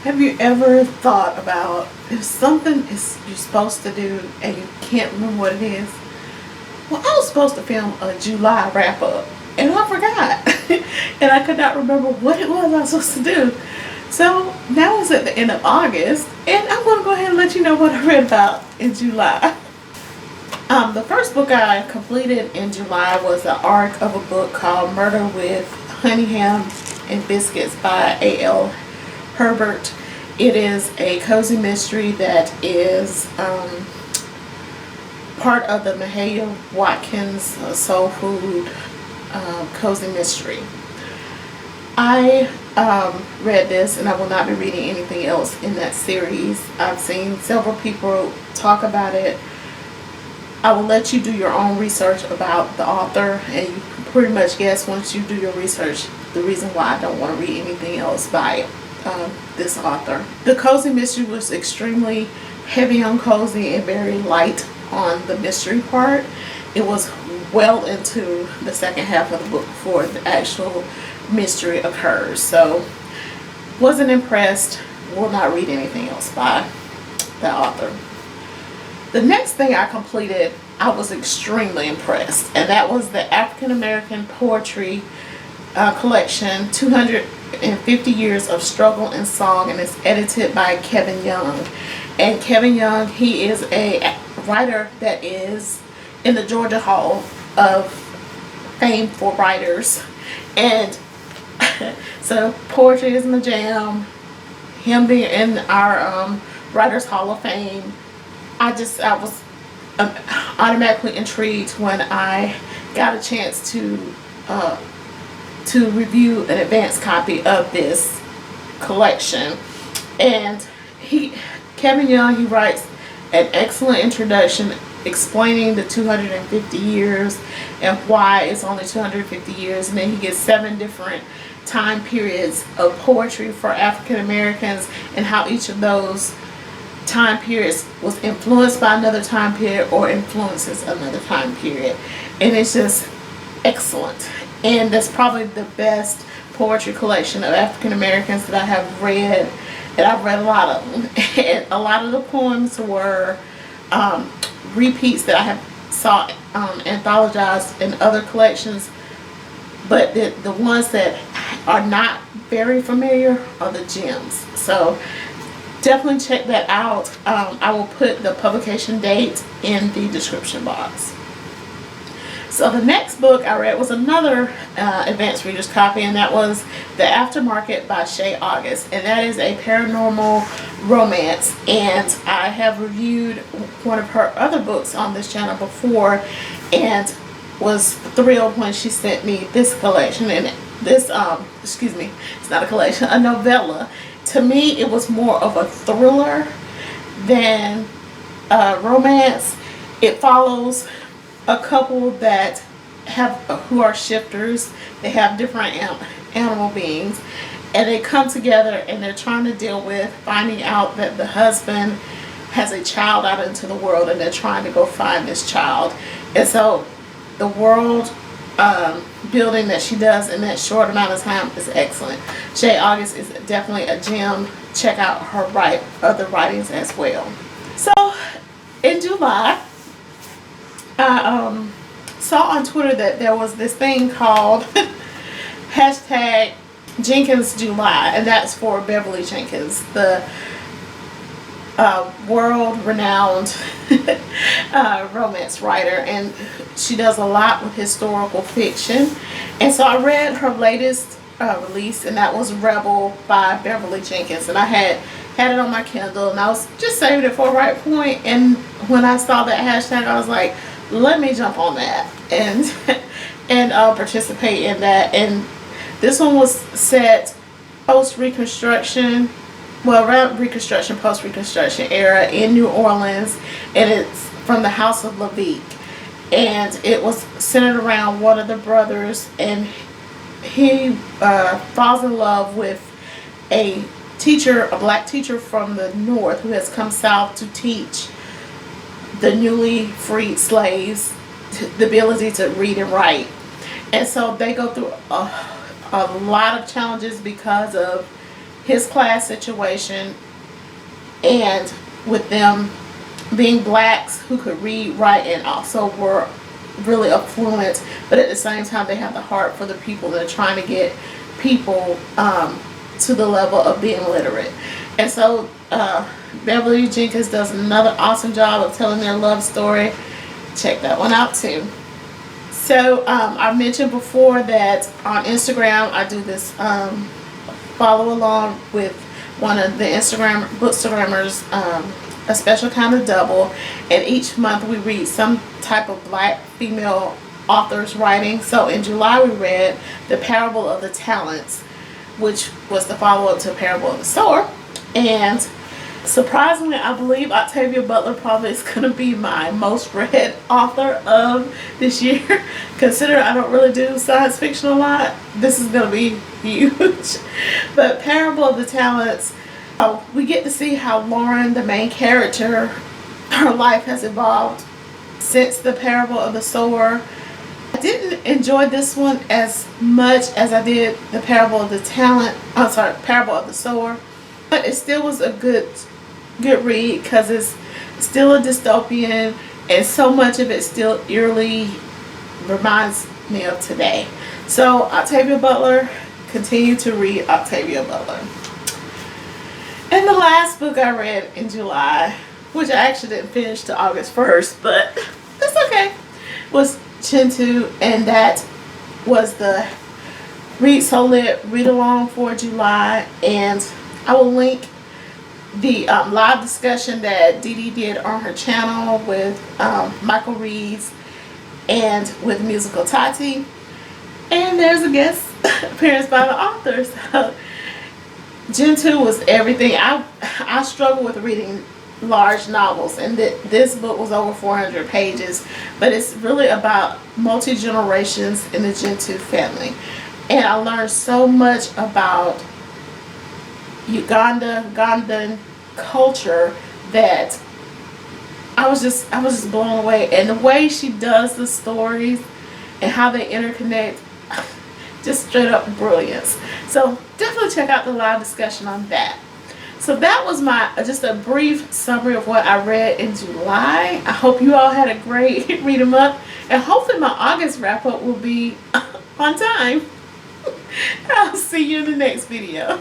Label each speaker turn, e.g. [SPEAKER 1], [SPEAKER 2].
[SPEAKER 1] Have you ever thought about if something is you're supposed to do and you can't remember what it is? Well, I was supposed to film a July wrap up and I forgot. And I could not remember what it was I was supposed to do. So now it's at the end of August and I'm going to go ahead and let you know what I read about in July. The first book I completed in July was the arc of a book called Murder with Honey Ham and Biscuits by A.L. Herbert. It is a cozy mystery that is part of the Mahalia Watkins soul food cozy mystery. I read this and I will not be reading anything else in that series. I've seen several people talk about it. I will let you do your own research about the author and you can pretty much guess once you do your research the reason why I don't want to read anything else by this author. The cozy mystery was extremely heavy on cozy and very light on the mystery part. It was well into the second half of the book before the actual mystery occurs. So wasn't impressed. Will not read anything else by the author. The next thing I completed, I was extremely impressed, and that was the African American Poetry collection, 250 Years of Struggle and Song, and it's edited by Kevin Young. And Kevin Young, he is a writer that is in the Georgia Hall of Fame for writers, and so poetry is my jam. Him being in our Writers Hall of Fame, I was automatically intrigued when I got a chance to review an advanced copy of this collection. And Kevin Young, he writes an excellent introduction explaining the 250 years and why it's only 250 years, and then he gets 7 different time periods of poetry for African Americans and how each of those time periods was influenced by another time period or influences another time period. And it's just excellent, and that's probably the best poetry collection of African Americans that I have read, and I've read a lot of them. And a lot of the poems were repeats that I have saw anthologized in other collections, but the ones that are not very familiar are the gems. So definitely check that out. I will put the publication date in the description box. So the next book I read was another advanced reader's copy, and that was The Aftermarket by Shai, and that is a paranormal romance, and I have reviewed one of her other books on this channel before and was thrilled when she sent me this collection. And this excuse me, it's not a collection, a novella. To me, it was more of a thriller than romance. It follows a couple that who are shifters. They have different animal beings, and they come together and they're trying to deal with finding out that the husband has a child out into the world, and they're trying to go find this child. And so the world building that she does in that short amount of time is excellent. Shai is definitely a gem. Check out her other writings as well. So in July, I saw on Twitter that there was this thing called hashtag Jenkins July, and that's for Beverly Jenkins, the world-renowned romance writer, and she does a lot with historical fiction. And so I read her latest release, and that was Rebel by Beverly Jenkins, and I had it on my Kindle, and I was just saving it for a right point, and when I saw that hashtag, I was like, let me jump on that and participate in that. And this one was set post-Reconstruction, well, around Reconstruction, post-Reconstruction era in New Orleans, and it's from the House of Levique, and it was centered around one of the brothers, and he falls in love with a black teacher from the north who has come south to teach the newly freed slaves the ability to read and write. And so they go through a lot of challenges because of his class situation, and with them being blacks who could read, write, and also were really affluent, but at the same time they have the heart for the people that are trying to get people to the level of being literate. And so Beverly Jenkins does another awesome job of telling their love story. Check that one out too. So I mentioned before that on Instagram I do this follow along with one of the Instagram Bookstagrammers, a special kind of double, and each month we read some type of black female author's writing. So in July we read The Parable of the Talents, which was the follow-up to Parable of the Sower. And surprisingly, I believe Octavia Butler probably is going to be my most read author of this year. Considering I don't really do science fiction a lot, this is going to be huge. But Parable of the Talents, we get to see how Lauren, the main character, her life has evolved since the Parable of the Sower. I didn't enjoy this one as much as I did the Parable of the Parable of the Sower, but it still was a good read because it's still a dystopian, and so much of it still eerily reminds me of today. So Octavia Butler, continue to read Octavia Butler. And the last book I read in July, which I actually didn't finish till August 1st, but that's okay, was Kintu, and that was the Read So Lit read along for July. And I will link the live discussion that Dee Dee did on her channel with Michael Reeves and with Musical Tati, and there's a guest appearance by the author. So Kintu was everything. I struggle with reading large novels, and this book was over 400 pages, but it's really about multi-generations in the Kintu family. And I learned so much about Ugandan culture that I was just blown away. And the way she does the stories and how they interconnect, just straight up brilliance. So definitely check out the live discussion on that. So that was my just a brief summary of what I read in July. I hope you all had a great read 'em up, and hopefully my August wrap up will be on time. I'll see you in the next video.